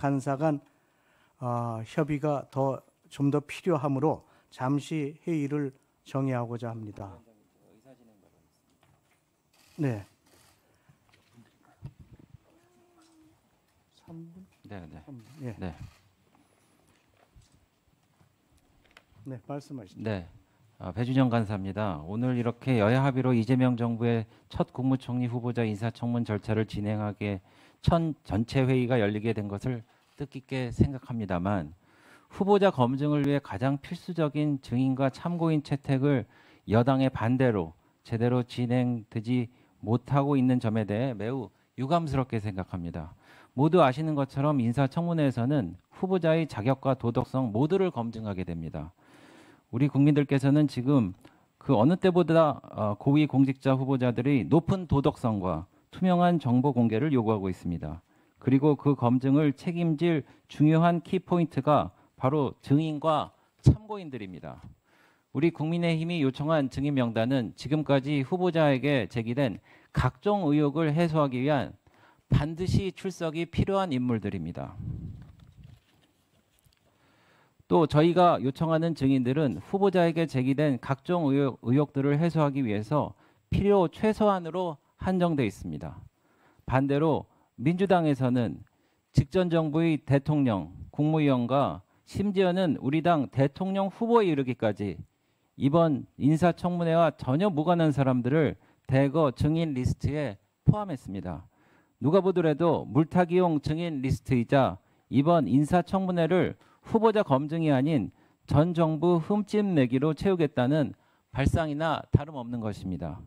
간사 간 협의가 좀 더 필요하므로 잠시 회의를 정의하고자 합니다. 네. 3분? 네. 3분. 예. 네. 네, 말씀하시죠. 네. 배준영 간사입니다. 오늘 이렇게 여야 합의로 이재명 정부의 첫 국무총리 후보자 인사청문 절차를 진행하게 전체 회의가 열리게 된 것을 뜻깊게 생각합니다만 후보자 검증을 위해 가장 필수적인 증인과 참고인 채택을 여당의 반대로 제대로 진행되지 못하고 있는 점에 대해 매우 유감스럽게 생각합니다. 모두 아시는 것처럼 인사청문회에서는 후보자의 자격과 도덕성 모두를 검증하게 됩니다. 우리 국민들께서는 지금 그 어느 때보다 고위 공직자 후보자들이 높은 도덕성과 투명한 정보 공개를 요구하고 있습니다. 그리고 그 검증을 책임질 중요한 키포인트가 바로 증인과 참고인들입니다. 우리 국민의힘이 요청한 증인 명단은 지금까지 후보자에게 제기된 각종 의혹을 해소하기 위한 반드시 출석이 필요한 인물들입니다. 또 저희가 요청하는 증인들은 후보자에게 제기된 각종 의혹들을 해소하기 위해서 필요 최소한으로 한정돼 있습니다. 반대로 민주당에서는 직전 정부의 대통령, 국무위원과 심지어는 우리 당 대통령 후보에 이르기까지 이번 인사청문회와 전혀 무관한 사람들을 대거 증인 리스트에 포함했습니다. 누가 보더라도 물타기용 증인 리스트이자 이번 인사청문회를 후보자 검증이 아닌 전 정부 흠집 내기로 채우겠다는 발상이나 다름없는 것입니다.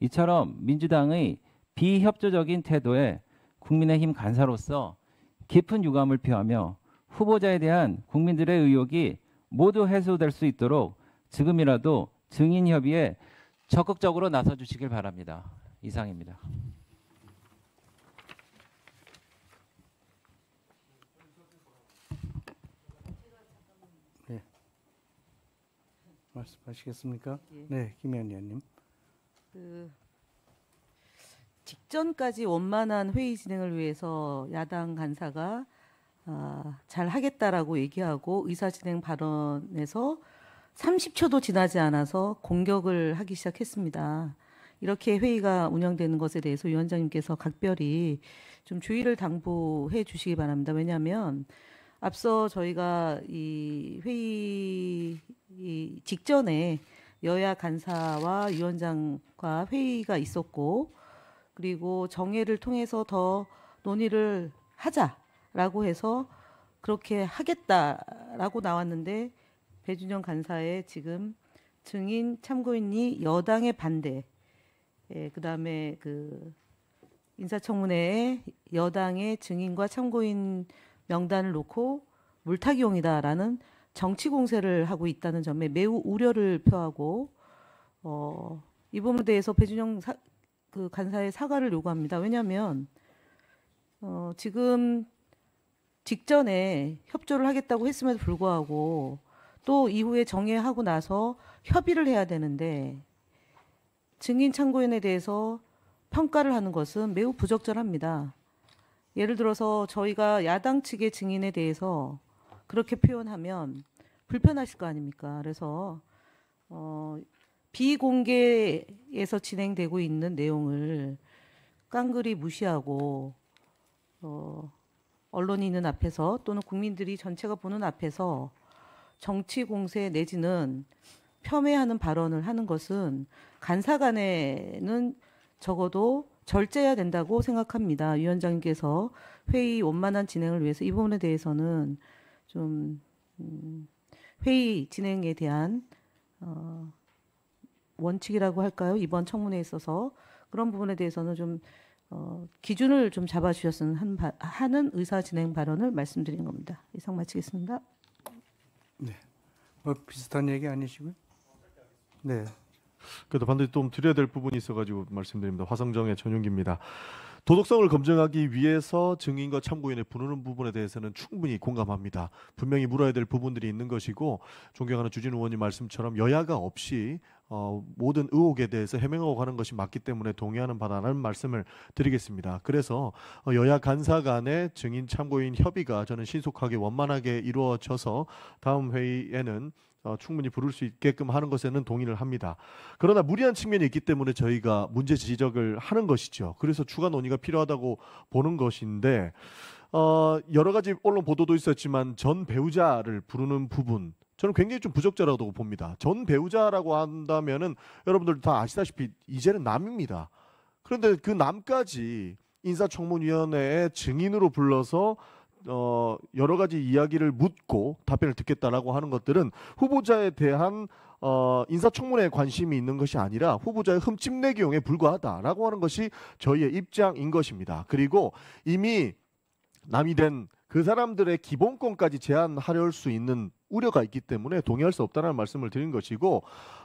이처럼 민주당의 비협조적인 태도에 국민의힘 간사로서 깊은 유감을 표하며 후보자에 대한 국민들의 의혹이 모두 해소될 수 있도록 지금이라도 증인 협의에 적극적으로 나서 주시길 바랍니다. 이상입니다. 네. 말씀하시겠습니까? 예. 네, 김현 의원님. 직전까지 원만한 회의 진행을 위해서 야당 간사가 잘 하겠다라고 얘기하고 의사진행 발언에서 30초도 지나지 않아서 공격을 하기 시작했습니다. 이렇게 회의가 운영되는 것에 대해서 위원장님께서 각별히 좀 주의를 당부해 주시기 바랍니다. 왜냐하면 앞서 저희가 이 회의 직전에 여야 간사와 위원장과 회의가 있었고 그리고 정회를 통해서 더 논의를 하자라고 해서 그렇게 하겠다라고 나왔는데 배준영 간사의 지금 증인 참고인이 여당의 반대, 그다음에 그 인사청문회에 여당의 증인과 참고인 명단을 놓고 물타기용이다라는 정치 공세를 하고 있다는 점에 매우 우려를 표하고 이 부분에 대해서 배준영 그 간사의 사과를 요구합니다. 왜냐하면 지금 직전에 협조를 하겠다고 했음에도 불구하고 또 이후에 정회하고 나서 협의를 해야 되는데 증인 참고인에 대해서 평가를 하는 것은 매우 부적절합니다. 예를 들어서 저희가 야당 측의 증인에 대해서 그렇게 표현하면 불편하실 거 아닙니까? 그래서 비공개에서 진행되고 있는 내용을 깡그리 무시하고 언론이 있는 앞에서 또는 국민들이 전체가 보는 앞에서 정치 공세 내지는 폄훼하는 발언을 하는 것은 간사 간에는 적어도 절제해야 된다고 생각합니다. 위원장님께서 회의 원만한 진행을 위해서 이 부분에 대해서는 좀 회의 진행에 대한 원칙이라고 할까요? 이번 청문회에 있어서 그런 부분에 대해서는 좀 기준을 좀 잡아주셨으면 하는 의사 진행 발언을 말씀드린 겁니다. 이상 마치겠습니다. 네, 비슷한 얘기 아니시고요? 네. 그래도 반드시 좀 드려야 될 부분이 있어가지고 말씀드립니다. 화성정의 전용기입니다. 도덕성을 검증하기 위해서 증인과 참고인을 부르는 부분에 대해서는 충분히 공감합니다. 분명히 물어야 될 부분들이 있는 것이고 존경하는 주진 의원님 말씀처럼 여야가 없이 모든 의혹에 대해서 해명하고 가는 것이 맞기 때문에 동의하는 바라는 말씀을 드리겠습니다. 그래서 여야 간사 간의 증인 참고인 협의가 저는 신속하게 원만하게 이루어져서 다음 회의에는 충분히 부를 수 있게끔 하는 것에는 동의를 합니다. 그러나 무리한 측면이 있기 때문에 저희가 문제 지적을 하는 것이죠. 그래서 추가 논의가 필요하다고 보는 것인데 여러 가지 언론 보도도 있었지만 전 배우자를 부르는 부분 저는 굉장히 좀 부적절하다고 봅니다. 전 배우자라고 한다면은 여러분들 다 아시다시피 이제는 남입니다. 그런데 그 남까지 인사청문위원회의 증인으로 불러서 여러 가지 이야기를 묻고 답변을 듣겠다라고 하는 것들은 후보자에 대한 인사청문회에 관심이 있는 것이 아니라 후보자의 흠집내기용에 불과하다라고 하는 것이 저희의 입장인 것입니다. 그리고 이미 남이 된 그 사람들의 기본권까지 제한하려 할 수 있는 우려가 있기 때문에 동의할 수 없다는 말씀을 드린 것이고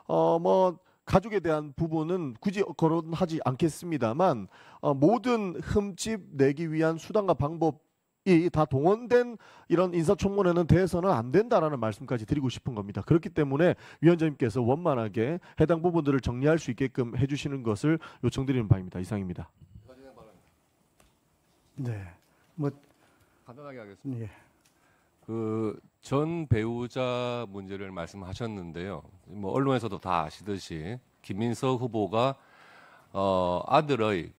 뭐 가족에 대한 부분은 굳이 거론하지 않겠습니다만 모든 흠집 내기 위한 수단과 방법이 다 동원된 이런 인사청문회는 대해서는 안 된다라는 말씀까지 드리고 싶은 겁니다. 그렇기 때문에 위원장님께서 원만하게 해당 부분들을 정리할 수 있게끔 해주시는 것을 요청드리는 바입니다. 이상입니다. 네. 뭐 간단하게 하겠습니다. 예. 그 전 배우자 문제를 말씀하셨는데요. 뭐 언론에서도 다 아시듯이 김민석 후보가 아들의